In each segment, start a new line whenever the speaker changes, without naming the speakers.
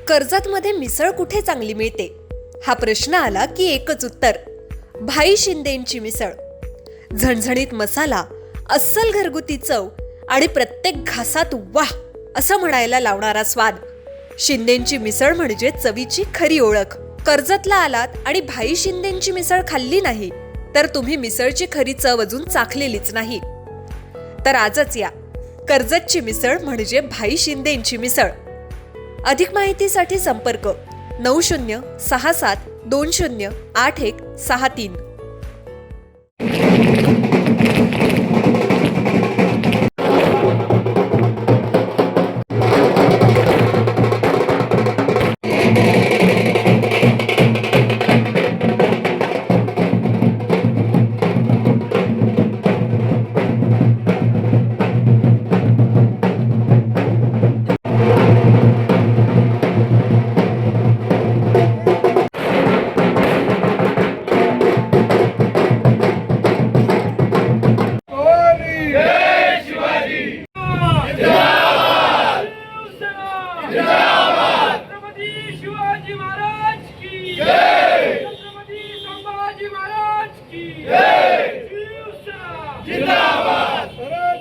कर्जतमध्ये मिसळ कुठे चांगली मिळते हा प्रश्न आला की एकच उत्तर, भाई शिंदेंची मिसळ. झणझणीत मसाला, अस्सल घरगुती चव आणि प्रत्येक घासात वाह असं म्हणायला लावणारा स्वाद. शिंदेंची मिसळ म्हणजे चवीची खरी ओळख. कर्जतला आलात आणि भाई शिंदेंची मिसळ खाल्ली नाही तर तुम्ही मिसळची खरी चव अजून चाखलेलीच नाही. तर आजच या, कर्जतची मिसळ म्हणजे भाई शिंदेंची मिसळ. अधिक माहितीसाठी संपर्क 9067208163.
छत्रपती शिवाजी महाराज की जय. छत्रपती संभाजी महाराज की जय. जिंदाबाद.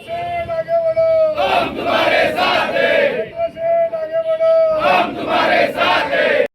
सेठ आगे बढ़ो, हम तुम्हारे साथ हैं. सेठ आगे बढ़ो, हम तुम्हारे साथ हैं.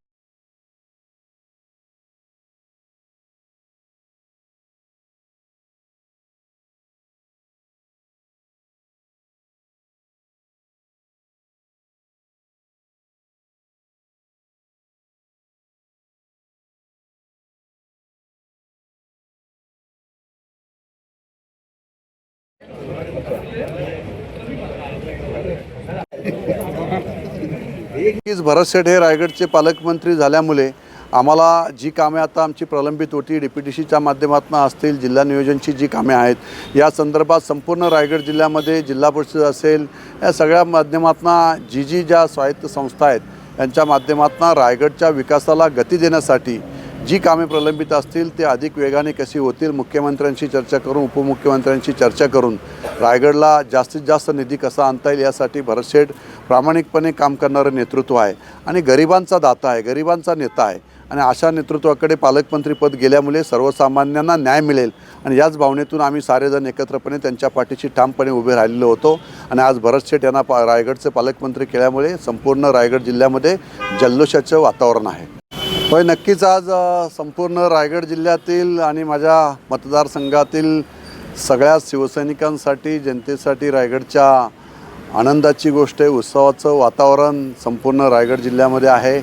भरत शेठ हे रायगडचे पालकमंत्री झाल्यामुळे आम्हाला जी कामे आता आमची प्रलंबित होती DPTCच्या माध्यमातून असतील, जिल्हा नियोजनची जी कामे आहेत या संदर्भात संपूर्ण रायगड जिल्ह्यामध्ये जिल्हा परिषद असेल या सगळ्या माध्यमातून ज्या स्वायत्त संस्था आहेत यांच्या माध्यमातून रायगडच्या विकासाला गती देण्यासाठी जी कामे प्रलंबित असतील ते अधिक वेगाने कशी होतील मुख्यमंत्र्यांशी चर्चा करून, उपमुख्यमंत्र्यांशी चर्चा करून रायगडला जास्तीत जास्त निधी कसा आणता येईल यासाठी भरत शेठ प्रामाणिकपणे काम करणारं नेतृत्व आहे आणि गरिबांचा दाता आहे, गरिबांचा नेता आहे आणि अशा नेतृत्वाकडे पालकमंत्रीपद गेल्यामुळे सर्वसामान्यांना न्याय मिळेल आणि याच भावनेतून आम्ही सारेजण एकत्रपणे त्यांच्या पाठीशी ठामपणे उभे राहिलेलो होतो आणि आज भरत शेठ यांना रायगडचे पालकमंत्री केल्यामुळे संपूर्ण रायगड जिल्ह्यामध्ये जल्लोषाचं वातावरण आहे. होय, नक्कीच आज संपूर्ण रायगड जिल्ह्यातील आणि माझ्या मतदारसंघातील सगळ्या शिवसैनिकांसाठी, जनतेसाठी रायगडच्या आनंदाची गोष्ट आहे. उत्सवाचं वातावरण संपूर्ण रायगड जिल्ह्यामध्ये आहे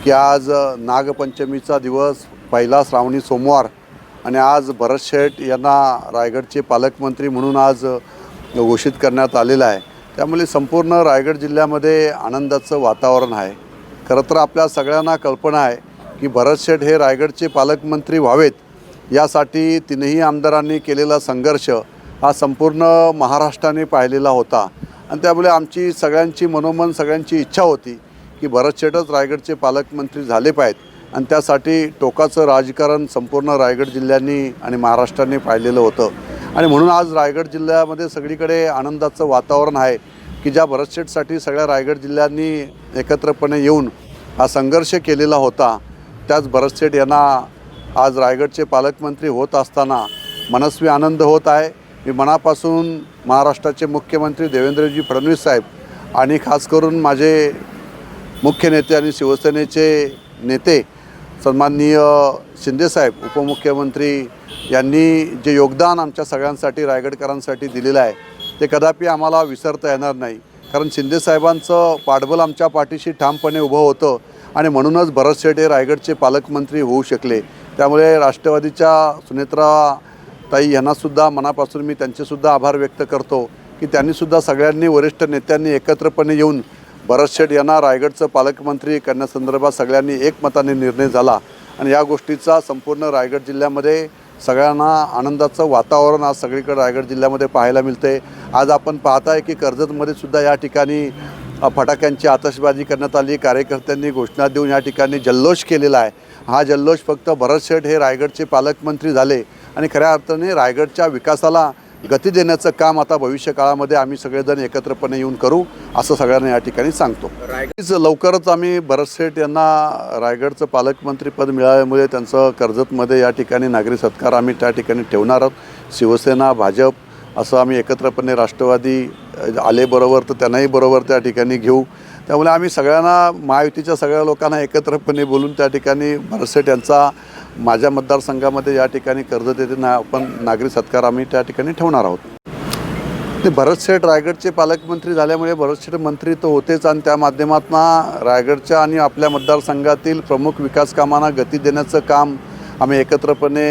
की आज नागपंचमीचा दिवस, पहिला श्रावणी सोमवार आणि आज भरत शेठ यांना रायगडचे पालकमंत्री म्हणून आज घोषित करण्यात आलेलं आहे. त्यामुळे संपूर्ण रायगड जिल्ह्यामध्ये आनंदाचं वातावरण आहे. खरं तर आपल्या सगळ्यांना कल्पना आहे की भरत शेठ हे रायगडचे पालकमंत्री व्हावेत यासाठी तीनही आमदारांनी केलेला संघर्ष हा संपूर्ण महाराष्ट्राने पाहिलेला होता आणि त्यामुळे आमची सगळ्यांची मनोमन, सगळ्यांची इच्छा होती की भरत शेठच रायगडचे पालकमंत्री झाले पाहिजेत आणि त्यासाठी टोकाचं राजकारण संपूर्ण रायगड जिल्ह्यांनी आणि महाराष्ट्राने पाहिलेलं होतं आणि म्हणून आज रायगड जिल्ह्यामध्ये सगळीकडे आनंदाचं वातावरण आहे की ज्या भरत शेठसाठी सगळ्या रायगड जिल्ह्यांनी एकत्रपणे येऊन हा संघर्ष केलेला होता, त्याच भरत शेठ यांना आज रायगडचे पालकमंत्री होत असताना मनस्वी आनंद होत आहे. मी मनापासून महाराष्ट्राचे मुख्यमंत्री देवेंद्रजी फडणवीस साहेब आणि खास करून माझे मुख्य नेते आणि शिवसेनेचे नेते सन्माननीय शिंदेसाहेब उपमुख्यमंत्री यांनी जे योगदान आमच्या सगळ्यांसाठी, रायगडकरांसाठी दिलेलं आहे ते कदापि आम्हाला विसरता येणार नाही. कारण शिंदेसाहेबांचं पाठबळ आमच्या पाठीशी ठामपणे उभं होतं आणि म्हणूनच भरत शेठ हे रायगडचे पालकमंत्री होऊ शकले. त्यामुळे राष्ट्रवादीच्या सुनेत्राताई यांनासुद्धा मनापासून मी त्यांचेसुद्धा आभार व्यक्त करतो की त्यांनीसुद्धा सगळ्यांनी, वरिष्ठ नेत्यांनी एकत्रपणे येऊन भरत शेठ यांना रायगडचं पालकमंत्री करण्यासंदर्भात सगळ्यांनी एकमताने निर्णय झाला आणि या गोष्टीचा संपूर्ण रायगड जिल्ह्यामध्ये सगळ्यांना आनंदाचं वातावरण आज सगळीकडे रायगड जिल्ह्यामध्ये पाहायला मिळते. आज आपण पाहताय की कर्जतमध्ये सुद्धा या ठिकाणी फटाक्यांची आतषबाजी करण्यात आली. कार्यकर्त्यांनी घोषणा देऊन या ठिकाणी जल्लोष केलेला आहे. हा जल्लोष फक्त भरत शेठ हे रायगडचे पालकमंत्री झाले आणि खऱ्या अर्थाने रायगडच्या विकासाला गती देण्याचं काम आता भविष्य काळामध्ये आम्ही सगळेजण एकत्रपणे येऊन करू असं सगळ्यांना या ठिकाणी सांगतो. लवकरच आम्ही भरत शेठ यांना रायगडचं पालकमंत्रीपद मिळाल्यामुळे त्यांचं कर्जतमध्ये या ठिकाणी नागरी सत्कार आम्ही त्या ठिकाणी ठेवणार आहोत. शिवसेना, भाजप असं आम्ही एकत्रपणे, राष्ट्रवादी आले बरोबर तर त्यांनाही बरोबर त्या ठिकाणी घेऊ. त्यामुळे आम्ही सगळ्यांना, महायुतीच्या सगळ्या लोकांना एकत्रपणे बोलून त्या ठिकाणी भरत शेठ यांचा माझ्या मतदारसंघामध्ये या ठिकाणी कर्जत येथे आपण नागरी सत्कार आम्ही त्या ठिकाणी ठेवणार आहोत. ते भरत शेठ रायगडचे पालकमंत्री झाल्यामुळे भरत शेठ मंत्री तर होतेच आणि त्या माध्यमातून रायगडच्या आणि आपल्या मतदारसंघातील प्रमुख विकास कामांना गती देण्याचं काम आम्ही एकत्रपणे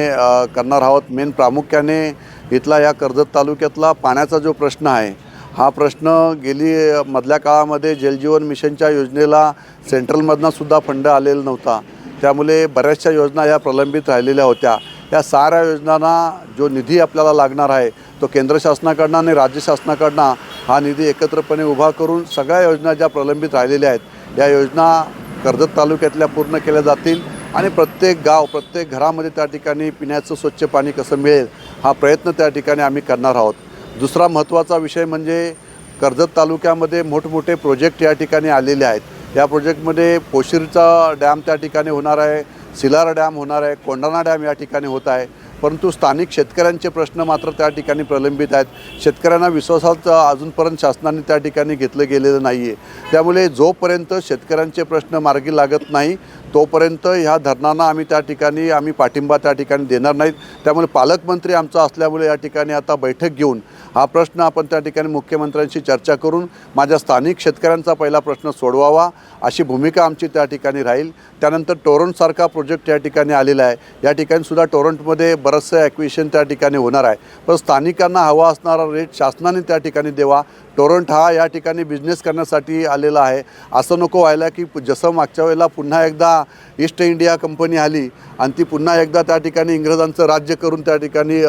करणार आहोत. मेन प्रामुख्याने इथला या कर्जत तालुक्यातला पाण्याचा जो प्रश्न आहे, हा प्रश्न गेली मधल्या काळामध्ये जलजीवन मिशनच्या योजनेला सेंट्रलमधनं सुद्धा फंड आलेला नव्हता. त्यामुळे बऱ्याचशा योजना ह्या प्रलंबित राहिलेल्या होत्या. या साऱ्या योजनांना जो निधी आपल्याला लागणार आहे तो केंद्र शासनाकडनं आणि राज्य शासनाकडनं हा निधी एकत्रपणे उभा करून सगळ्या योजना ज्या प्रलंबित राहिलेल्या आहेत या योजना कर्जत तालुक्यातल्या पूर्ण केल्या जातील आणि प्रत्येक गाव, प्रत्येक घरामध्ये त्या ठिकाणी पिण्याचं स्वच्छ पाणी कसं मिळेल हा प्रयत्न त्या ठिकाणी आम्ही करणार आहोत. दुसरा महत्त्वाचा विषय म्हणजे कर्जत तालुक्यामध्ये मोठमोठे प्रोजेक्ट या ठिकाणी आलेले आहेत. या प्रोजेक्टमध्ये पोशिरचा डॅम त्या ठिकाणी होणार आहे, सिलार डॅम होणार आहे, कोंढाणा डॅम या ठिकाणी होत आहे. परंतु स्थानिक शेतकऱ्यांचे प्रश्न मात्र त्या ठिकाणी प्रलंबित आहेत. शेतकऱ्यांना विश्वासात अजूनपर्यंत शासनाने त्या ठिकाणी घेतलं गेलेलं नाही आहे. त्यामुळे जोपर्यंत शेतकऱ्यांचे प्रश्न मार्गी लागत नाही तोपर्यंत ह्या धरणांना आम्ही त्या ठिकाणी पाठिंबा त्या ठिकाणी देणार नाहीत. त्यामुळे पालकमंत्री आमचा असल्यामुळे या ठिकाणी आता बैठक घेऊन हा प्रश्न आपण त्या ठिकाणी मुख्यमंत्र्यांशी चर्चा करून माझ्या स्थानिक शेतकऱ्यांचा पहिला प्रश्न सोडवावा अशी भूमिका आमची त्या ठिकाणी राहील. त्यानंतर टोरंटसारखा प्रोजेक्ट या ठिकाणी आलेला आहे. या ठिकाणी सुद्धा टोरंटमध्ये बरंचसं ॲक्विशन त्या ठिकाणी होणार आहे. पण स्थानिकांना हवा असणारा रेट शासनाने त्या ठिकाणी देवा. टोरंट हा या ठिकाणी बिझनेस करण्यासाठी आलेला आहे. असं नको व्हायला की जसं मागच्या वेळेला पुन्हा एकदा ईस्ट इंडिया कंपनी आली आणि ती पुन्हा एकदा त्या ठिकाणी इंग्रजांचं राज्य करून त्या ठिकाणी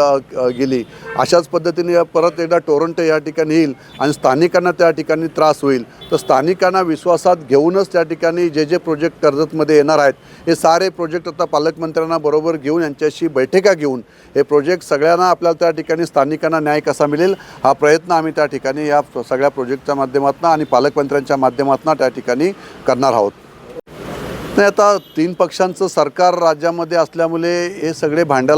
गेली. अशाच पद्धतीने परत एकदा टोरंट या ठिकाणी येईल आणि स्थानिकांना त्या ठिकाणी त्रास होईल. तर स्थानिकांना विश्वासात घेऊनच त्या ठिकाणी जे प्रोजेक्ट कर्जतमध्ये येणार आहेत हे सारे प्रोजेक्ट आता पालकमंत्र्यांना बरोबर घेऊन यांच्याशी बैठका घेऊन हे प्रोजेक्ट सगळ्यांना आपल्याला त्या ठिकाणी स्थानिकांना न्याय कसा मिळेल हा प्रयत्न आम्ही त्या ठिकाणी या सगळ्या प्रोजेक्टच्या माध्यमातून आणि पालकमंत्र्यांच्या माध्यमातून त्या ठिकाणी करणार आहोत. नाही, आता 3 पक्षांचं सरकार राज्यामध्ये असल्यामुळे हे सगळे भांडं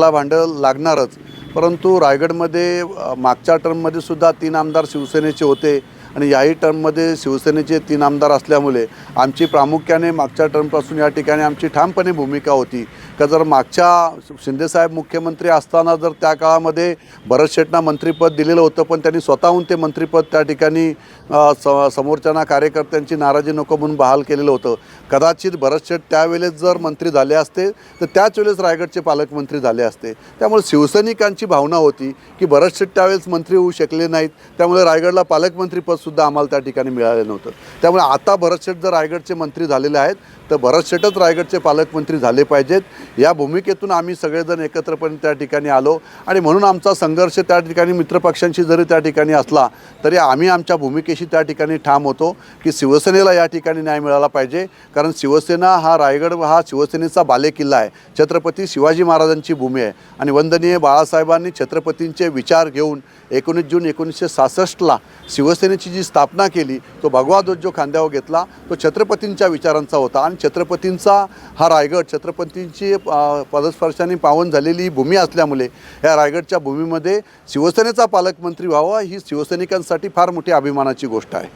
लागणारच. परंतु रायगडमध्ये मागच्या टर्ममध्ये सुद्धा 3 आमदार शिवसेनेचे होते आणि याही टर्ममध्ये शिवसेनेचे 3 आमदार असल्यामुळे आमची प्रामुख्याने मागच्या टर्मपासून या ठिकाणी आमची ठामपणे भूमिका होती का जर मागच्या शिंदेसाहेब मुख्यमंत्री असताना जर त्या काळामध्ये भरत शेठना मंत्रिपद दिलेलं होतं पण त्यांनी स्वतःहून ते मंत्रिपद त्या ठिकाणी समोरच्यांना कार्यकर्त्यांची नाराजी नको म्हणून बहाल केलेलं होतं. कदाचित भरत शेठ त्यावेळेस जर मंत्री झाले असते तर त्याच वेळेस रायगडचे पालकमंत्री झाले असते. त्यामुळे शिवसैनिकांची भावना होती की भरत शेठ त्यावेळेस मंत्री होऊ शकले नाहीत, त्यामुळे रायगडला पालकमंत्रीपदसुद्धा आम्हाला त्या ठिकाणी मिळालं नव्हतं. त्यामुळे आता भरत शेठ जर रायगडचे मंत्री झालेले आहेत तर भरत शेठच रायगडचे पालकमंत्री झाले पाहिजेत. या भूमिकेतून आम्ही सगळेजण एकत्रपणे त्या ठिकाणी आलो आणि म्हणून आमचा संघर्ष त्या ठिकाणी मित्रपक्षांशी जरी त्या ठिकाणी असला तरी आम्ही आमच्या भूमिकेशी त्या ठिकाणी ठाम होतो की शिवसेनेला या ठिकाणी न्याय मिळाला पाहिजे. कारण शिवसेना हा रायगड हा शिवसेनेचा बालेकिल्ला आहे. छत्रपती शिवाजी महाराजांची भूमी आहे आणि वंदनीय बाळासाहेबांनी छत्रपतींचे विचार घेऊन 19 जून 1966ला शिवसेनेची जी स्थापना केली तो भगवा ध्वज जो खांद्यावर घेतला तो छत्रपतींच्या विचारांचा होता आणि छत्रपतींचा हा रायगड छत्रपतींची पदस्पर्शाने पावन झालेली भूमी असल्यामुळे या रायगडच्या भूमीमध्ये शिवसेनेचा पालकमंत्री व्हावा ही शिवसैनिकांसाठी फार मोठी अभिमानाची गोष्ट आहे.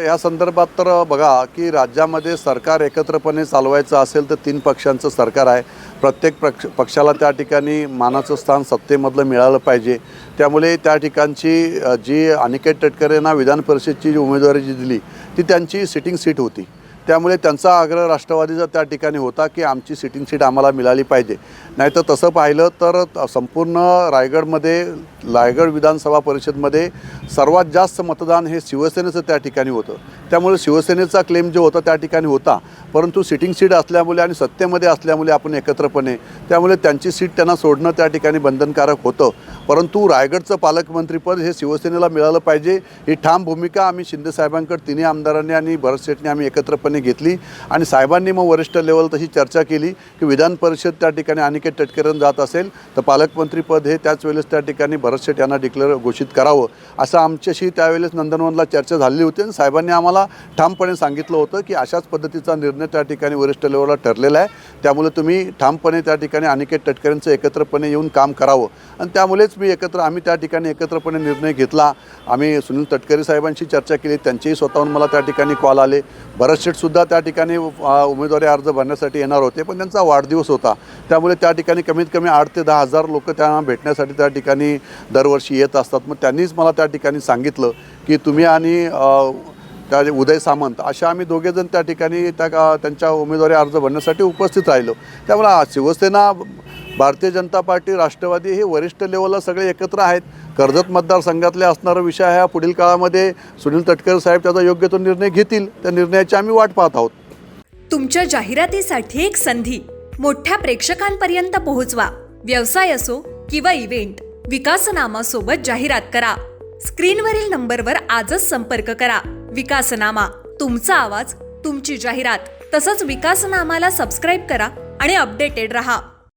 या संदर्भात तर बघा की राज्यामध्ये सरकार एकत्रपणे चालवायचं असेल तर 3 पक्षांचं सरकार आहे. प्रत्येक पक्षाला त्या ठिकाणी मानाचं स्थान सत्तेमधलं मिळालं पाहिजे. त्यामुळे त्या ठिकाणची जी अनिकेत तटकरे यांना विधान परिषदेची जी उमेदवारी जी दिली ती त्यांची सिटिंग सीट होती. त्यामुळे त्यांचा आग्रह राष्ट्रवादीचा त्या ठिकाणी होता की आमची सिटिंग सीट आम्हाला मिळाली पाहिजे. नाहीतर तसं पाहिलं तर संपूर्ण रायगड विधानसभा परिषदमध्ये सर्वात जास्त मतदान हे शिवसेनेचं त्या ठिकाणी होतं. त्यामुळे शिवसेनेचा क्लेम जो होता त्या ठिकाणी होता, परंतु सिटिंग सीट असल्यामुळे आणि सत्तेमध्ये असल्यामुळे आपण एकत्रपणे त्यामुळे त्यांची सीट त्यांना सोडणं त्या ठिकाणी बंधनकारक होतं. परंतु रायगडचं पालकमंत्रीपद हे शिवसेनेला मिळालं पाहिजे ही ठाम भूमिका आम्ही शिंदेसाहेबांकडे 3 आमदारांनी आणि भरत शेठने आम्ही एकत्रपणे एकत्रितपणे घेतली आणि साहेबांनी मग वरिष्ठ लेवल तशी चर्चा केली की विधान परिषद त्या ठिकाणी अनिकेत तटकरेंना जात असेल तर पालकमंत्रीपद हे त्याच वेळेस त्या ठिकाणी भरत शेट यांना डिक्लेअर घोषित करावं असं आमच्याशी त्यावेळेस नंदनवनला चर्चा झालेली होती आणि साहेबांनी आम्हाला ठामपणे सांगितलं होतं की अशाच पद्धतीचा निर्णय त्या ठिकाणी वरिष्ठ लेवलला ठरलेला आहे, त्यामुळे तुम्ही ठामपणे त्या ठिकाणी अनिकेत तटकरेंचं एकत्रपणे येऊन काम करावं आणि त्यामुळेच आम्ही त्या ठिकाणी एकत्रपणे निर्णय घेतला. आम्ही सुनील तटकरे साहेबांशी चर्चा केली, त्यांचेही स्वतःहून मला त्या ठिकाणी कॉल आले. भरत शेठसुद्धा त्या ठिकाणी उमेदवारी अर्ज भरण्यासाठी येणार होते, पण त्यांचा वाढदिवस होता, त्यामुळे त्या ठिकाणी कमीत कमी 8 ते 10 हजार लोक त्यांना भेटण्यासाठी त्या ठिकाणी दरवर्षी येत असतात. मग त्यांनीच मला त्या ठिकाणी सांगितलं की तुम्ही आणि त्या उदय सामंत अशा आम्ही दोघेजण त्या ठिकाणी त्यांच्या उमेदवारी अर्ज भरण्यासाठी उपस्थित राहिलो. त्यामुळे शिवसेना, भारतीय जनता पार्टी, राष्ट्रवादी हे वरिष्ठ लेवलला सगळे एकत्र आहेत. कर्जत मतदारसंघातले असणारा विषय हा पुढील काळामध्ये सुनील तटकरे साहेब त्याचा योग्य तो निर्णय घेतील, त्या निर्णयाची आम्ही वाट पाहत आहोत.
तुमच्या जाहिरातीसाठी एक संधी मोठ्या प्रेक्षकांपर्यंत पोहोचवा. व्यवसाय असो किंवा इव्हेंट, विकासनामा सोबत जाहिरात करा. स्क्रीनवरील नंबरवर आजच संपर्क करा. विकासनामा, तुमचा आवाज, तुमची जाहिरात. तसंच विकासनामाला सबस्क्राईब करा आणि अपडेटेड रहा.